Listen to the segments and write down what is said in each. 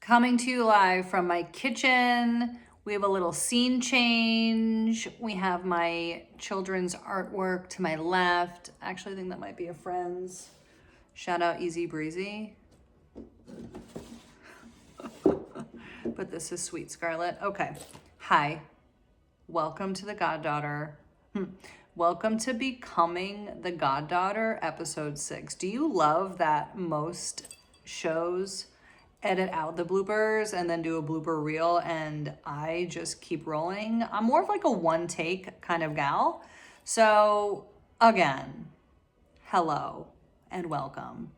Coming to you live from my kitchen. We have a little scene change. We have my children's artwork to my left. Actually, I think that might be a friend's. Shout out Easy Breezy. But this is Sweet Scarlet. Okay. Hi. Welcome to the Goddaughter. Welcome to Becoming the Goddaughter, episode 6. Do you love that most shows edit out the bloopers and then do a blooper reel and I just keep rolling? I'm more of like a one take kind of gal. So again, hello and welcome.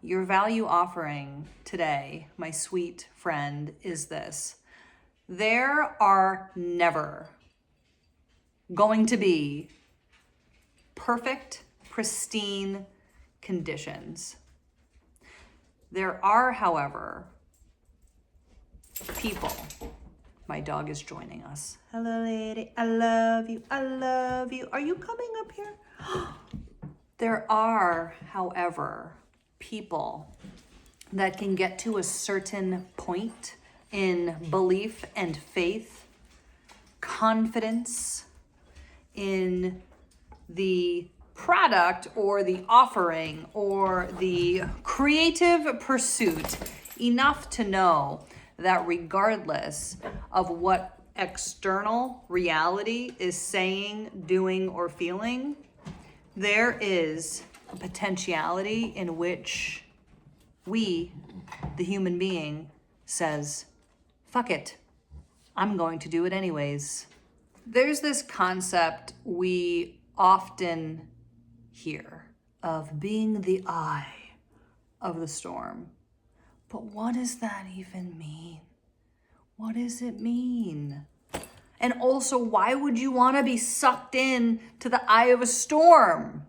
Your value offering today, my sweet friend, is this. There are never going to be perfect, pristine conditions. There are, however, people. My dog is joining us. Hello, lady. I love you. I love you. Are you coming up here? There are, however, people that can get to a certain point in belief and faith, confidence in the product or the offering or the creative pursuit enough to know that regardless of what external reality is saying, doing, or feeling, there is a potentiality in which we, the human being, says, fuck it, I'm going to do it anyways. There's this concept we often hear of being the eye of the storm. But what does that even mean? What does it mean? And also, why would you want to be sucked in to the eye of a storm?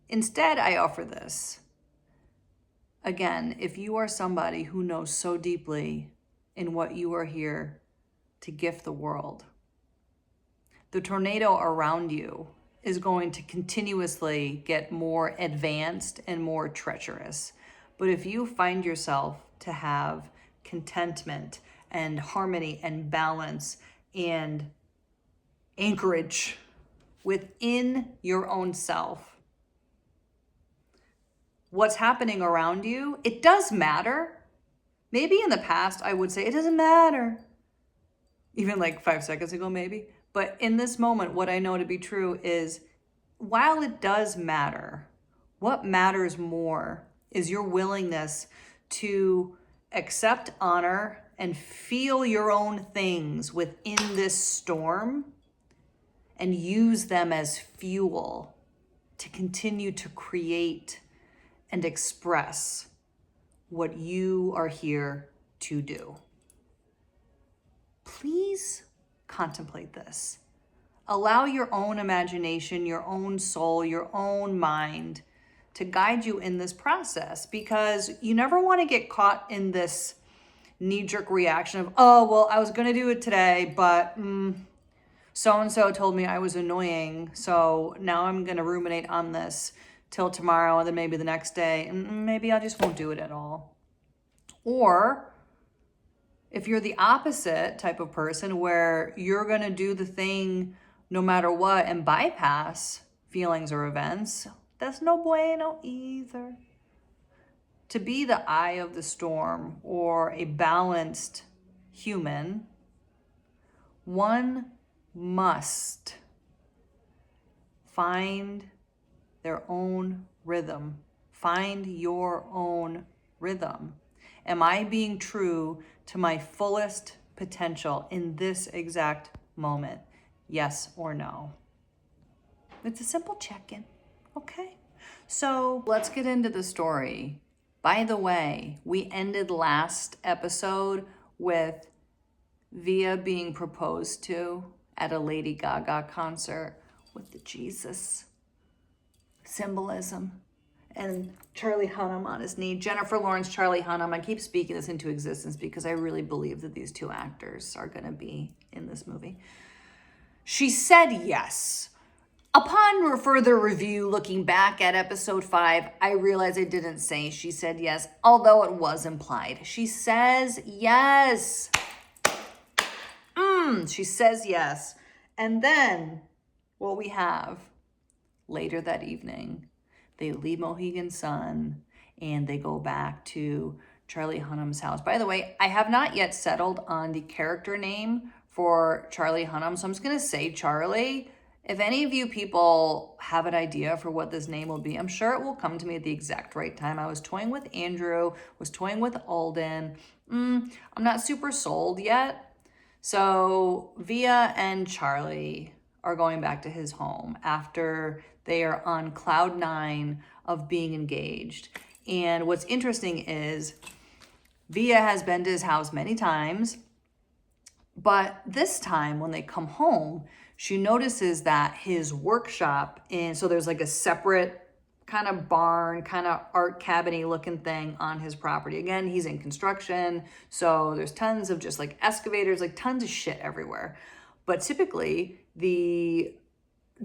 Instead, I offer this. Again, if you are somebody who knows so deeply in what you are here to gift the world, the tornado around you is going to continuously get more advanced and more treacherous. But if you find yourself to have contentment and harmony and balance and anchorage within your own self, what's happening around you, it does matter. Maybe in the past I would say it doesn't matter. Even like 5 seconds ago, maybe. But in this moment, what I know to be true is, while it does matter, what matters more is your willingness to accept, honor, and feel your own things within this storm and use them as fuel to continue to create and express what you are here to do. Please contemplate this. Allow your own imagination, your own soul, your own mind to guide you in this process, because you never want to get caught in this knee-jerk reaction of, oh, well, I was going to do it today, but so-and-so told me I was annoying, so now I'm going to ruminate on this till tomorrow, and then maybe the next day, and maybe I just won't do it at all. Or if you're the opposite type of person where you're going to do the thing no matter what and bypass feelings or events, that's no bueno either. To be the eye of the storm or a balanced human, one must find their own rhythm. Find your own rhythm. Am I being true to my fullest potential in this exact moment? Yes or no? It's a simple check-in, okay? So let's get into the story. By the way, we ended last episode with Via being proposed to at a Lady Gaga concert with the Jesus symbolism. And Charlie Hunnam on his knee. Jennifer Lawrence, Charlie Hunnam. I keep speaking this into existence because I really believe that these two actors are going to be in this movie. She said yes. Upon further review, looking back at episode 5, I realized I didn't say she said yes, although it was implied. She says yes. She says yes. And then what we have later that evening, they leave Mohegan Sun and they go back to Charlie Hunnam's house. By the way, I have not yet settled on the character name for Charlie Hunnam, so I'm just going to say Charlie. If any of you people have an idea for what this name will be, I'm sure it will come to me at the exact right time. I was toying with Andrew, was toying with Alden. I'm not super sold yet. So Via and Charlie are going back to his home after they are on cloud 9 of being engaged. And what's interesting is Via has been to his house many times, but this time when they come home, she notices that his workshop, and so there's like a separate kind of barn, kind of art cabin-y looking thing on his property. Again, he's in construction, so there's tons of just like excavators, like tons of shit everywhere. But typically the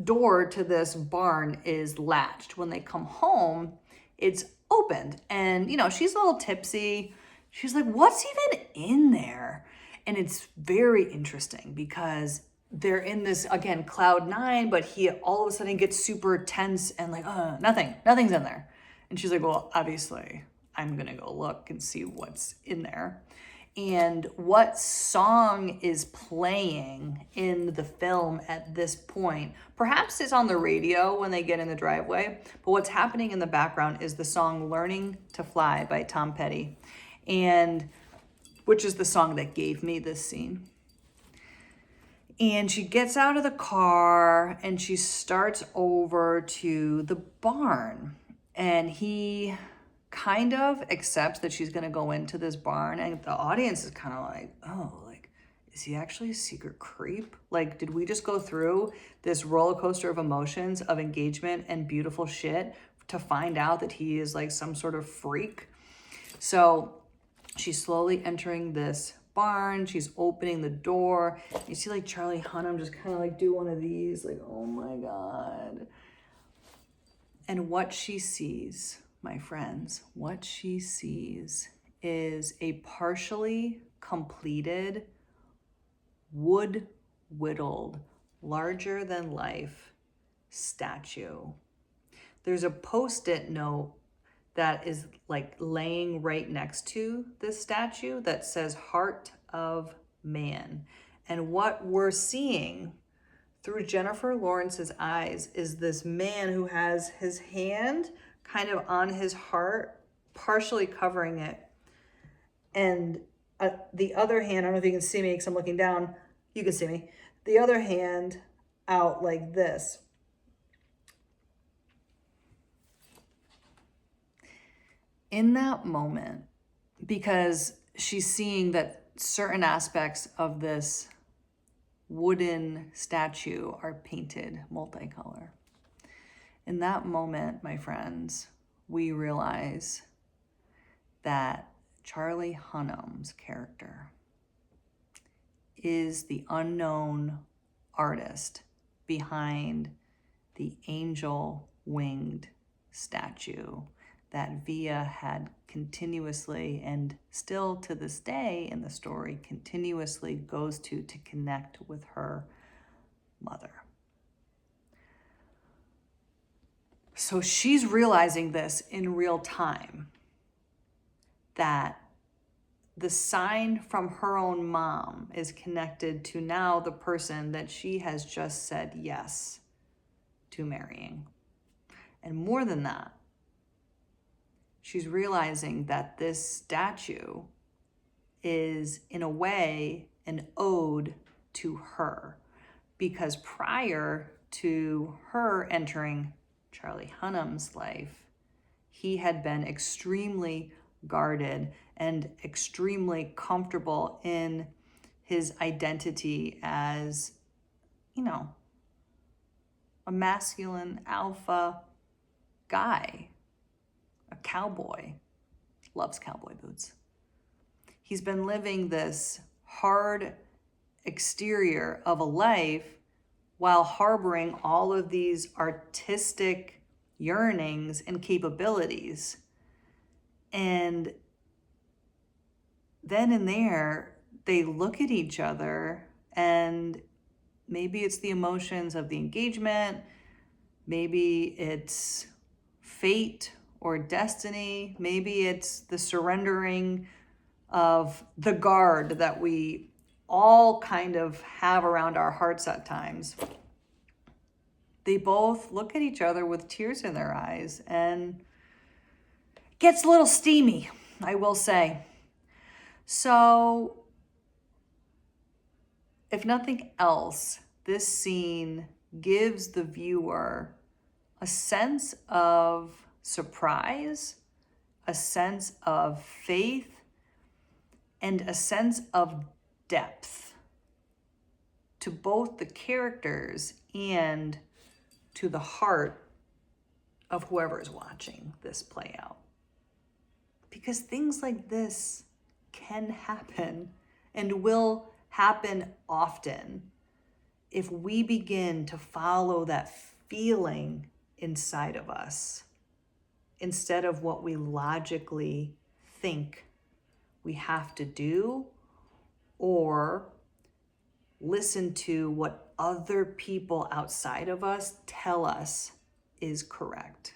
door to this barn is latched. When they come home, it's opened. And, she's a little tipsy. She's like, what's even in there? And it's very interesting because they're in this, again, cloud 9, but he all of a sudden gets super tense and like, nothing's in there. And she's like, well, obviously I'm going to go look and see what's in there. And what song is playing in the film at this point? Perhaps it's on the radio when they get in the driveway, but what's happening in the background is the song Learning to Fly by Tom Petty, and which is the song that gave me this scene. And she gets out of the car and she starts over to the barn, and he kind of accepts that she's going to go into this barn, and the audience is kind of like, oh, like, is he actually a secret creep? Like, did we just go through this roller coaster of emotions of engagement and beautiful shit to find out that he is like some sort of freak? So she's slowly entering this barn. She's opening the door. You see like Charlie Hunnam just kind of like do one of these, like, oh my God. And what she sees, my friends, what she sees is a partially completed, wood whittled, larger than life statue. There's a Post-it note that is like laying right next to this statue that says Heart of Man. And what we're seeing through Jennifer Lawrence's eyes is this man who has his hand kind of on his heart, partially covering it. And the other hand, I don't know if you can see me because I'm looking down. You can see me. The other hand out like this. In that moment, because she's seeing that certain aspects of this wooden statue are painted multicolor. In that moment, my friends, we realize that Charlie Hunnam's character is the unknown artist behind the angel-winged statue that Via had continuously, and still to this day in the story, continuously goes to connect with her mother. So she's realizing this in real time, that the sign from her own mom is connected to now the person that she has just said yes to marrying. And more than that, she's realizing that this statue is, in a way, an ode to her. Because prior to her entering Charlie Hunnam's life, he had been extremely guarded and extremely comfortable in his identity as, a masculine alpha guy. A cowboy, loves cowboy boots. He's been living this hard exterior of a life while harboring all of these artistic yearnings and capabilities. And then and there, they look at each other, and maybe it's the emotions of the engagement, maybe it's fate or destiny, maybe it's the surrendering of the guard that we all kind of have around our hearts at times. They both look at each other with tears in their eyes, and it gets a little steamy, I will say. So, if nothing else, this scene gives the viewer a sense of surprise, a sense of faith, and a sense of depth to both the characters and to the heart of whoever is watching this play out. Because things like this can happen and will happen often if we begin to follow that feeling inside of us instead of what we logically think we have to do, or listen to what other people outside of us tell us is correct.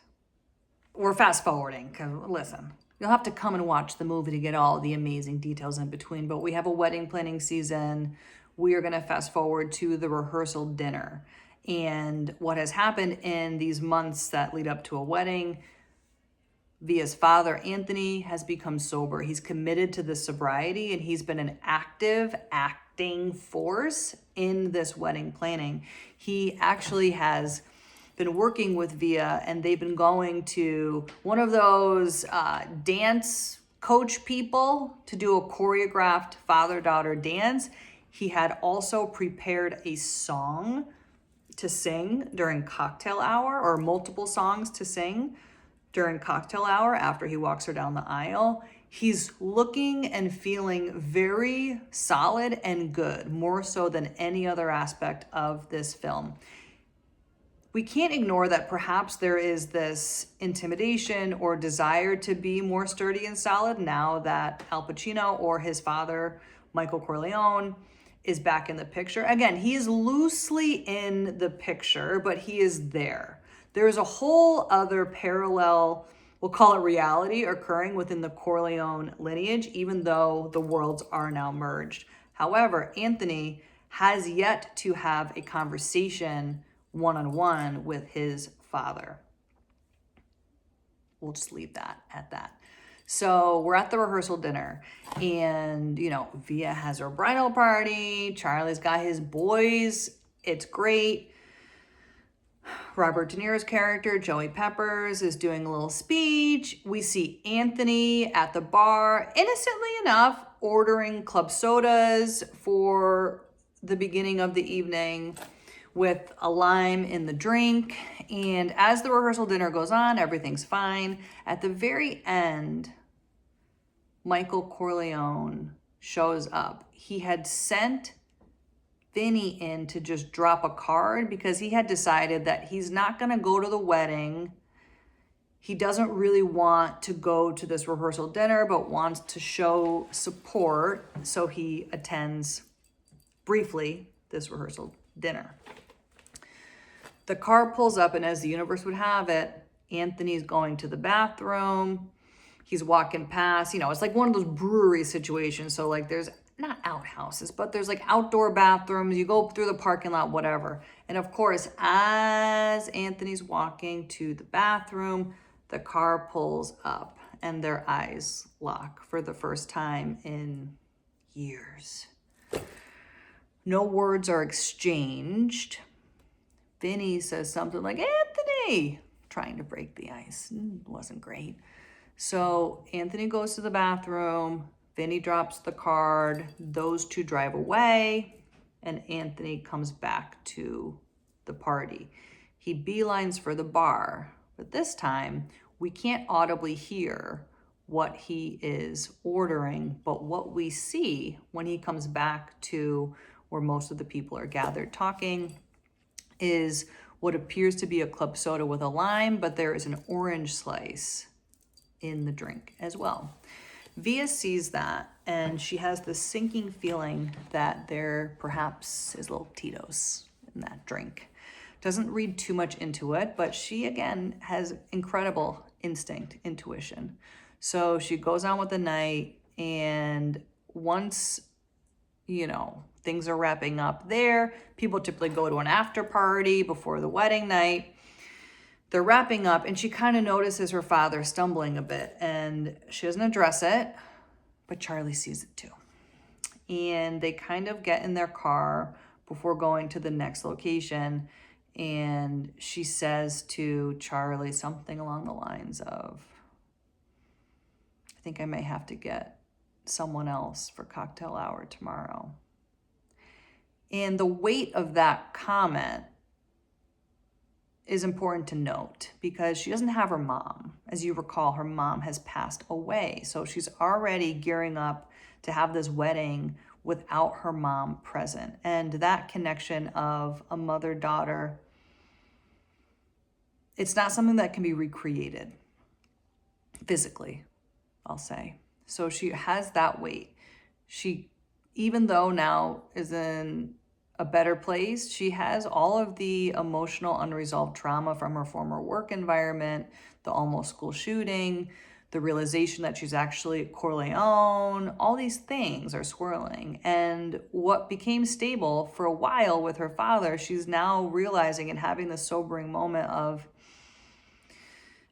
We're fast forwarding, because listen, you'll have to come and watch the movie to get all the amazing details in between, but we have a wedding planning season. We are going to fast forward to the rehearsal dinner. And what has happened in these months that lead up to a wedding, Via's father, Anthony, has become sober. He's committed to the sobriety, and he's been an active acting force in this wedding planning. He actually has been working with Via, and they've been going to one of those dance coach people to do a choreographed father-daughter dance. He had also prepared a song to sing during cocktail hour, or multiple songs to sing during cocktail hour after he walks her down the aisle. He's looking and feeling very solid and good, more so than any other aspect of this film. We can't ignore that perhaps there is this intimidation or desire to be more sturdy and solid now that Al Pacino, or his father, Michael Corleone, is back in the picture. Again, he is loosely in the picture, but he is there. There's a whole other parallel, we'll call it reality, occurring within the Corleone lineage, even though the worlds are now merged. However, Anthony has yet to have a conversation one-on-one with his father. We'll just leave that at that. So we're at the rehearsal dinner, and, Via has her bridal party. Charlie's got his boys. It's great. Robert De Niro's character, Joey Peppers, is doing a little speech. We see Anthony at the bar, innocently enough, ordering club sodas for the beginning of the evening with a lime in the drink. And as the rehearsal dinner goes on, everything's fine. At the very end, Michael Corleone shows up. He had sent Vinny in to just drop a card because he had decided that he's not going to go to the wedding. He doesn't really want to go to this rehearsal dinner, but wants to show support. So he attends briefly this rehearsal dinner. The car pulls up, and as the universe would have it, Anthony's going to the bathroom. He's walking past, it's like one of those brewery situations. So like there's not outhouses, but there's like outdoor bathrooms. You go through the parking lot, whatever. And of course, as Anthony's walking to the bathroom, the car pulls up and their eyes lock for the first time in years. No words are exchanged. Vinny says something like, "Anthony," trying to break the ice. It wasn't great. So Anthony goes to the bathroom. Vinny drops the card. Those two drive away, and Anthony comes back to the party. He beelines for the bar, but this time we can't audibly hear what he is ordering, but what we see when he comes back to where most of the people are gathered talking is what appears to be a club soda with a lime, but there is an orange slice in the drink as well. Via sees that, and she has this sinking feeling that there perhaps is little Tito's in that drink. Doesn't read too much into it, but she, again, has incredible instinct, intuition. So she goes on with the night, and once, things are wrapping up there, people typically go to an after party before the wedding night. They're wrapping up, and she kind of notices her father stumbling a bit, and she doesn't address it, but Charlie sees it too. And they kind of get in their car before going to the next location, and she says to Charlie something along the lines of, I think I may have to get someone else for cocktail hour tomorrow. And the weight of that comment is important to note because she doesn't have her mom. As you recall, her mom has passed away. So she's already gearing up to have this wedding without her mom present. And that connection of a mother-daughter, it's not something that can be recreated physically, I'll say. So she has that weight. She, even though now is in a better place, she has all of the emotional unresolved trauma from her former work environment, the almost school shooting, the realization that she's actually Corleone. All these things are swirling. And what became stable for a while with her father, she's now realizing and having this sobering moment of,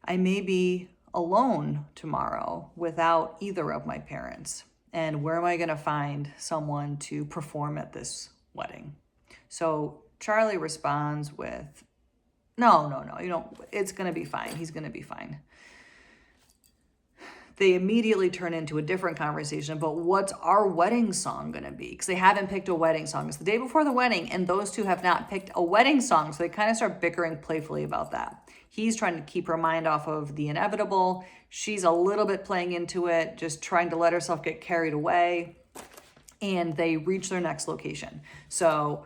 I may be alone tomorrow without either of my parents. And where am I going to find someone to perform at this wedding? So Charlie responds with, no, it's going to be fine. He's going to be fine. They immediately turn into a different conversation, but what's our wedding song going to be? Because they haven't picked a wedding song. It's the day before the wedding, and those two have not picked a wedding song, so they kind of start bickering playfully about that. He's trying to keep her mind off of the inevitable. She's a little bit playing into it, just trying to let herself get carried away, and they reach their next location. So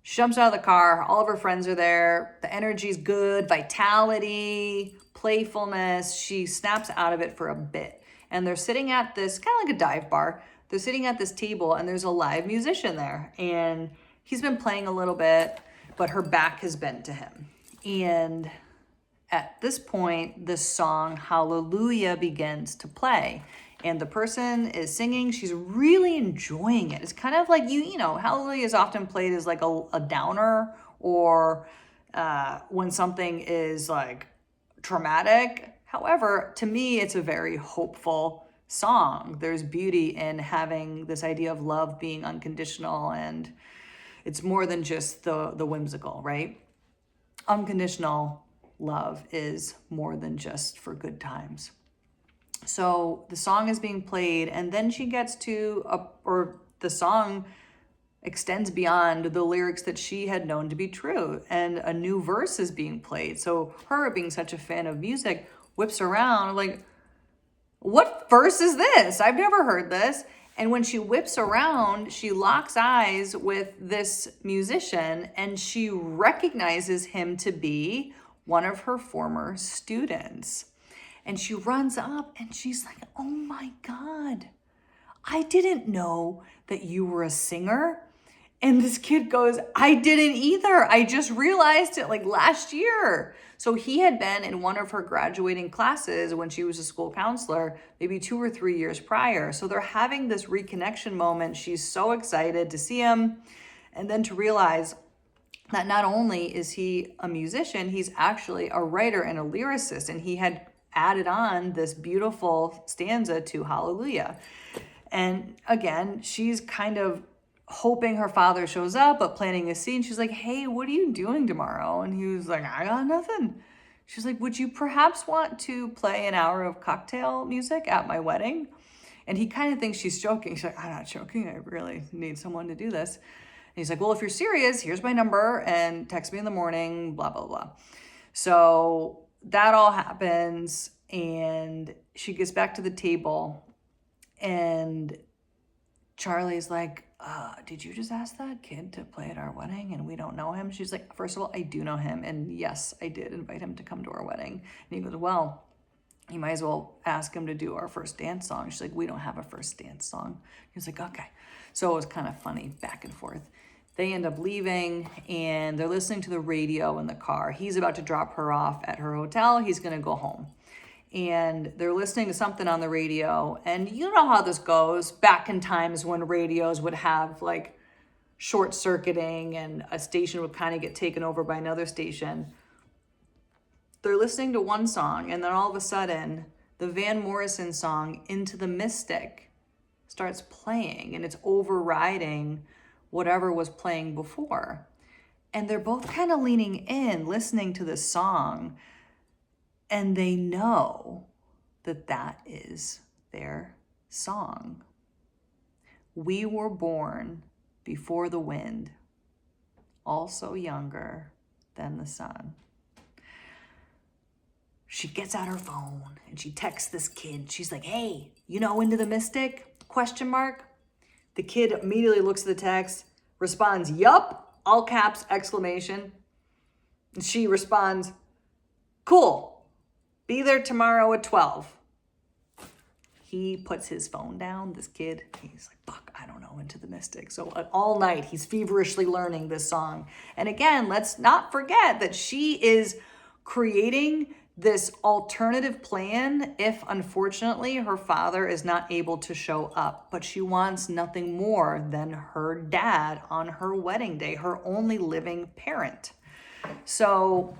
she jumps out of the car. All of her friends are there. The energy's good, vitality, playfulness. She snaps out of it for a bit. And they're sitting at this, kind of like a dive bar. They're sitting at this table, and there's a live musician there. And he's been playing a little bit, but her back has been to him. And at this point, the song Hallelujah begins to play. And the person is singing. She's really enjoying it. It's kind of like, Hallelujah is often played as like a downer, or when something is like traumatic. However, to me, it's a very hopeful song. There's beauty in having this idea of love being unconditional, and it's more than just the whimsical, right? Unconditional love is more than just for good times. So the song is being played, and then she gets to, the song extends beyond the lyrics that she had known to be true, and a new verse is being played. So her, being such a fan of music, whips around like, what verse is this? I've never heard this. And when she whips around, she locks eyes with this musician, and she recognizes him to be one of her former students. And she runs up and she's like, oh my God, I didn't know that you were a singer. And this kid goes, I didn't either. I just realized it like last year. So he had been in one of her graduating classes when she was a school counselor, maybe 2 or 3 years prior. So they're having this reconnection moment. She's so excited to see him, and then to realize that not only is he a musician, he's actually a writer and a lyricist. And he had added on this beautiful stanza to Hallelujah. And again, she's kind of hoping her father shows up, but planting a scene. She's like, hey, what are you doing tomorrow? And he was like, I got nothing. She's like, would you perhaps want to play an hour of cocktail music at my wedding? And he kind of thinks she's joking. She's like, I'm not joking. I really need someone to do this. And he's like, well, if you're serious, here's my number and text me in the morning, blah, blah, blah. So that all happens, and she gets back to the table, and Charlie's like, did you just ask that kid to play at our wedding and we don't know him? She's like, first of all, I do know him. And yes, I did invite him to come to our wedding. And he goes, well, you might as well ask him to do our first dance song. She's like, we don't have a first dance song. He was like, okay. So it was kind of funny back and forth. They end up leaving and they're listening to the radio in the car. He's about to drop her off at her hotel. He's going to go home. And they're listening to something on the radio. And you know how this goes back in times when radios would have like short circuiting and a station would kind of get taken over by another station. They're listening to one song, and then all of a sudden, the Van Morrison song, Into the Mystic, starts playing, and it's overriding whatever was playing before. And they're both kind of leaning in, listening to this song, and they know that that is their song. We were born before the wind, also younger than the sun. She gets out her phone and she texts this kid. She's like, hey, you know Into the Mystic? ? The kid immediately looks at the text, responds, yup, all caps, exclamation. And she responds, cool, be there tomorrow at 12. He puts his phone down, this kid. He's like, fuck, I don't know, Into the Mystic. So all night he's feverishly learning this song. And again, let's not forget that she is creating this alternative plan if, unfortunately, her father is not able to show up. But she wants nothing more than her dad on her wedding day, her only living parent. So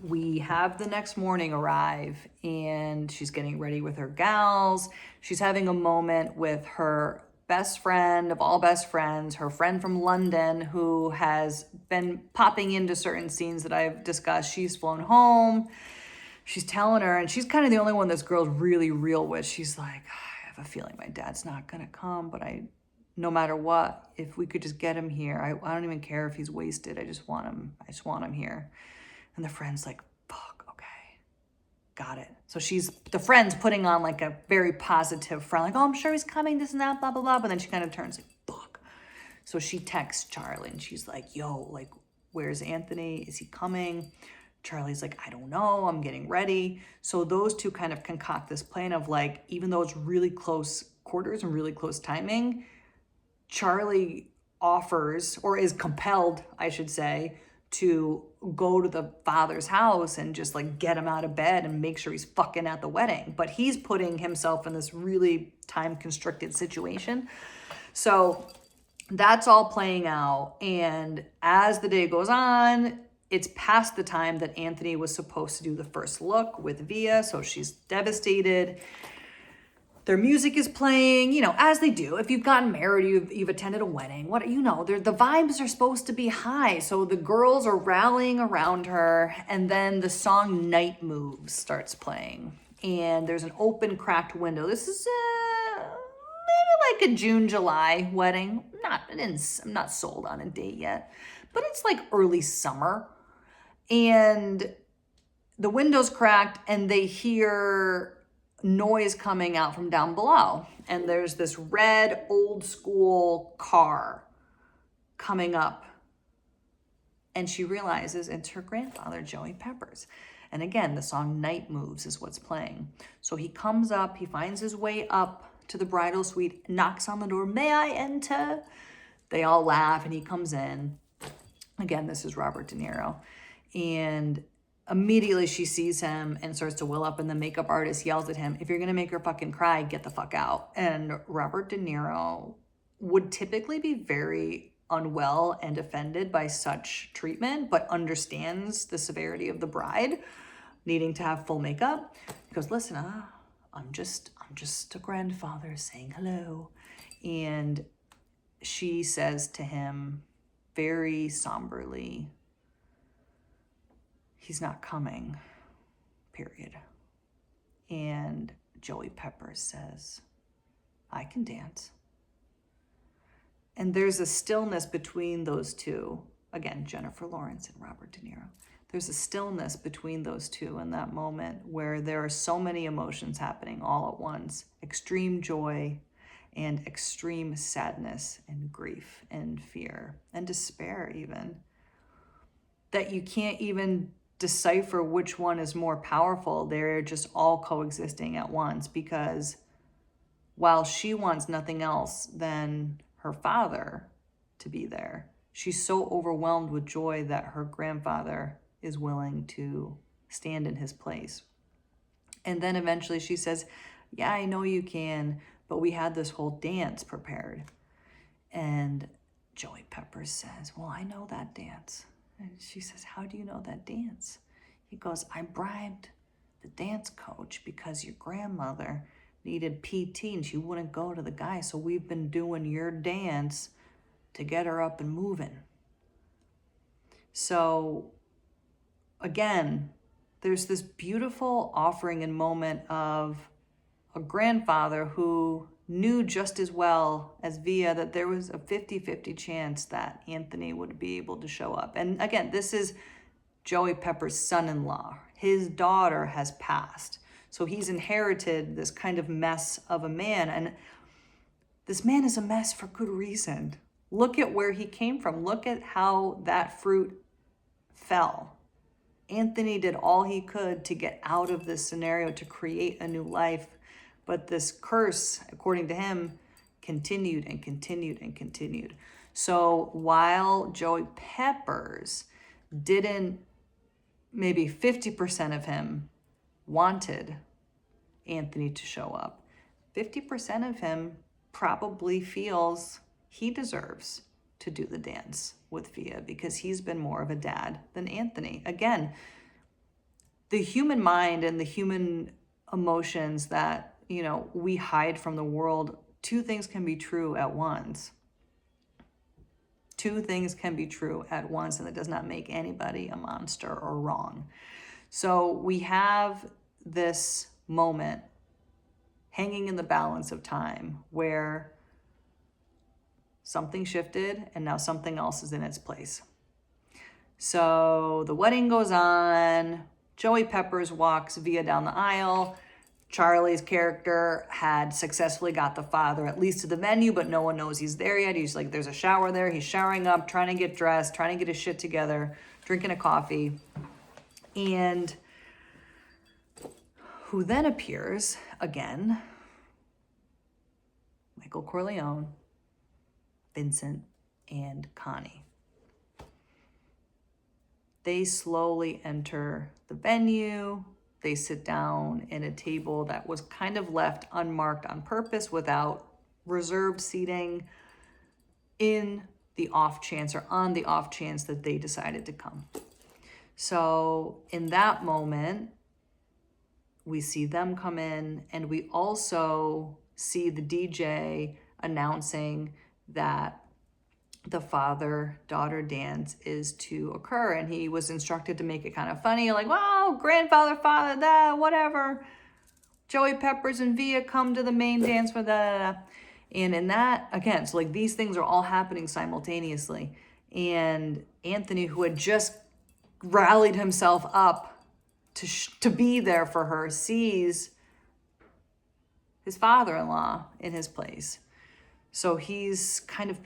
we have the next morning arrive, and she's getting ready with her gals. She's having a moment with her best friend of all best friends, her friend from London, who has been popping into certain scenes that I've discussed. She's flown home. She's telling her, and she's kind of the only one this girl's really real with. She's like, I have a feeling my dad's not going to come, but no matter what, if we could just get him here, I don't even care if he's wasted. I just want him here. And the friend's like, fuck, okay, got it. So the friend's putting on like a very positive front, like, oh, I'm sure he's coming, this and that, blah, blah, blah. But then she kind of turns like, fuck. So she texts Charlie and she's like, yo, like, where's Anthony? Is he coming? Charlie's like, I don't know, I'm getting ready. So those two kind of concoct this plan of like, even though it's really close quarters and really close timing, Charlie offers, or is compelled, I should say, to go to the father's house and just like get him out of bed and make sure he's fucking at the wedding. But he's putting himself in this really time constricted situation. So that's all playing out. And as the day goes on, it's past the time that Anthony was supposed to do the first look with Via. So she's devastated. Their music is playing, you know, as they do. If you've gotten married, you've attended a wedding, the vibes are supposed to be high. So the girls are rallying around her, and then the song Night Moves starts playing. And there's an open, cracked window. This is maybe like a June, July wedding. I'm not sold on a date yet, but it's like early summer. And the window's cracked, and they hear noise coming out from down below. And there's this red old school car coming up. And she realizes it's her grandfather, Joey Peppers. And again, the song Night Moves is what's playing. So he comes up, he finds his way up to the bridal suite, knocks on the door, may I enter? They all laugh and he comes in. Again, this is Robert De Niro. And immediately she sees him and starts to well up, and the makeup artist yells at him, if you're going to make her fucking cry, get the fuck out. And Robert De Niro would typically be very unwell and offended by such treatment, but understands the severity of the bride needing to have full makeup. He goes, listen, I'm just a grandfather saying hello. And she says to him very somberly, he's not coming, period. And Joey Peppers says, I can dance. And there's a stillness between those two. Again, Jennifer Lawrence and Robert De Niro. There's a stillness between those two in that moment where there are so many emotions happening all at once. Extreme joy and extreme sadness and grief and fear and despair even. That you can't even decipher which one is more powerful. They're just all coexisting at once, because while she wants nothing else than her father to be there, she's so overwhelmed with joy that her grandfather is willing to stand in his place. And then eventually she says, yeah, I know you can, but we had this whole dance prepared. And Joey Peppers says, well, I know that dance. And she says, how do you know that dance? He goes, I bribed the dance coach because your grandmother needed PT and she wouldn't go to the guy. So we've been doing your dance to get her up and moving. So again, there's this beautiful offering and moment of a grandfather who knew just as well as Via that there was a 50-50 chance that Anthony would be able to show up. And again, this is Joey Pepper's son-in-law. His daughter has passed. So he's inherited this kind of mess of a man. And this man is a mess for good reason. Look at where he came from. Look at how that fruit fell. Anthony did all he could to get out of this scenario, to create a new life. But this curse, according to him, continued and continued and continued. So while Joey Peppers didn't, maybe 50% of him wanted Anthony to show up, 50% of him probably feels he deserves to do the dance with Via because he's been more of a dad than Anthony. Again, the human mind and the human emotions that, we hide from the world, two things can be true at once. Two things can be true at once, and it does not make anybody a monster or wrong. So we have this moment hanging in the balance of time where something shifted and now something else is in its place. So the wedding goes on. Joey Peppers walks Via down the aisle. Charlie's character had successfully got the father at least to the venue, but no one knows he's there yet. He's like, there's a shower there. He's showering up, trying to get dressed, trying to get his shit together, drinking a coffee. And who then appears again? Michael Corleone, Vincent, and Connie. They slowly enter the venue. They sit down in a table that was kind of left unmarked on purpose, without reserved seating, in the off chance, or on the off chance that they decided to come. So in that moment, we see them come in, and we also see the DJ announcing that the father-daughter dance is to occur. And he was instructed to make it kind of funny, like, wow, grandfather, father, that, whatever. Joey Peppers and Via come to the main dance for that. And in that, again, so like these things are all happening simultaneously. And Anthony, who had just rallied himself up to be there for her, sees his father-in-law in his place. So he's kind of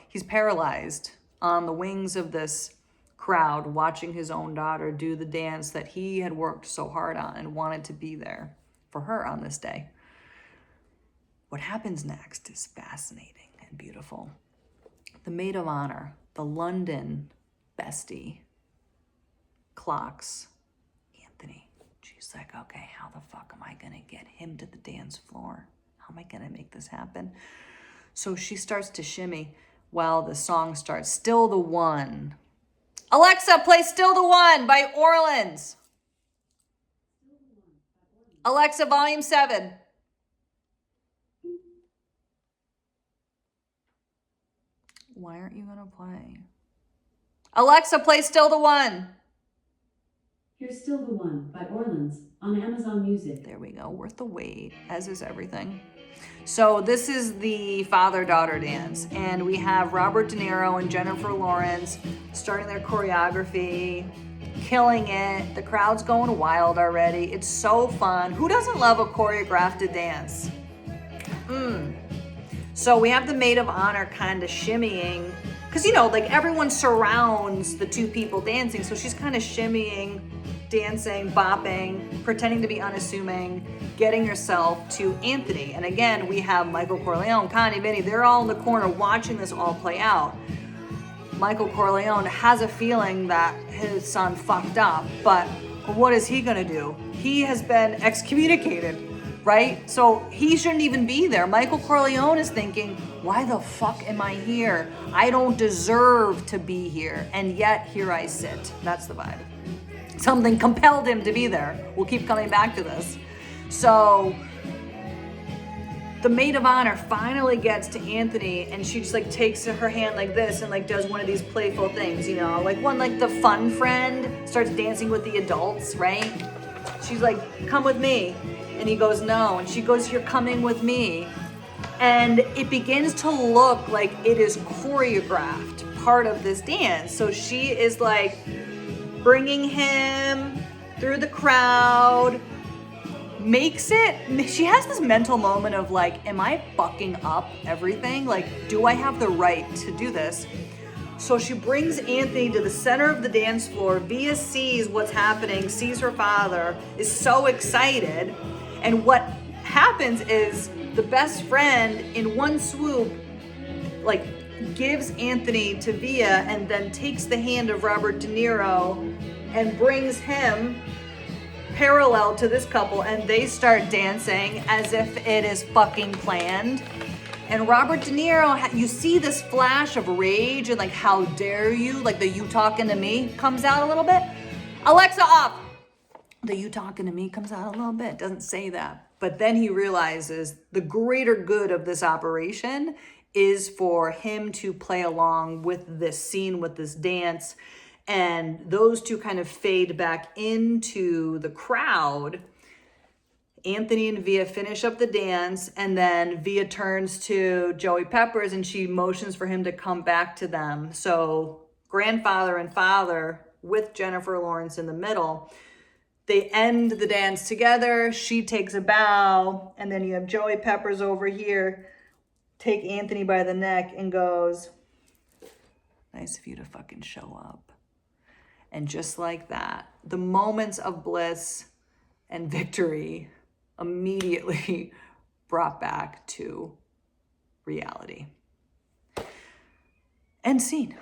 he's paralyzed on the wings of this crowd, watching his own daughter do the dance that he had worked so hard on and wanted to be there for her on this day. What happens next is fascinating and beautiful. The maid of honor, the London bestie, clocks Anthony. She's like, okay, how the fuck am I gonna get him to the dance floor? How am I gonna make this happen? So she starts to shimmy while the song starts. Still the One. Alexa, play Still the One by Orleans. Alexa, volume 7. Why aren't you gonna play? Alexa, play Still the One. Here's Still the One by Orleans on Amazon Music. There we go. Worth the wait, as is everything. So this is the father-daughter dance, and we have Robert De Niro and Jennifer Lawrence starting their choreography, killing it. The crowd's going wild already. It's so fun. Who doesn't love a choreographed dance? So we have the maid of honor kind of shimmying, because, you know, like everyone surrounds the two people dancing. So she's kind of shimmying, dancing, bopping, pretending to be unassuming, getting herself to Anthony. And again, we have Michael Corleone, Connie, Vinny, they're all in the corner watching this all play out. Michael Corleone has a feeling that his son fucked up, but what is he gonna do? He has been excommunicated, right? So he shouldn't even be there. Michael Corleone is thinking, why the fuck am I here? I don't deserve to be here, and yet here I sit. That's the vibe. Something compelled him to be there. We'll keep coming back to this. So the maid of honor finally gets to Anthony, and she just like takes her hand like this and like does one of these playful things, you know, like one like the fun friend starts dancing with the adults, right? She's like, come with me. And he goes, no. And she goes, you're coming with me. And it begins to look like it is choreographed, part of this dance. So she is like bringing him through the crowd, she has this mental moment of like, am I fucking up everything? Like, do I have the right to do this? So she brings Anthony to the center of the dance floor. Via sees what's happening, sees her father, is so excited. And what happens is the best friend in one swoop, like, gives Anthony to Via and then takes the hand of Robert De Niro and brings him parallel to this couple, and they start dancing as if it is fucking planned. And Robert De Niro, you see this flash of rage and like, how dare you? Like the you talking to me comes out a little bit. Alexa, off. The you talking to me comes out a little bit. Doesn't say that. But then he realizes the greater good of this operation is for him to play along with this scene, with this dance. And those two kind of fade back into the crowd. Anthony and Via finish up the dance, and then Via turns to Joey Peppers and she motions for him to come back to them. So grandfather and father with Jennifer Lawrence in the middle. They end the dance together. She takes a bow, and then you have Joey Peppers over here take Anthony by the neck and goes, nice of you to fucking show up. And just like that, the moments of bliss and victory immediately brought back to reality. End scene.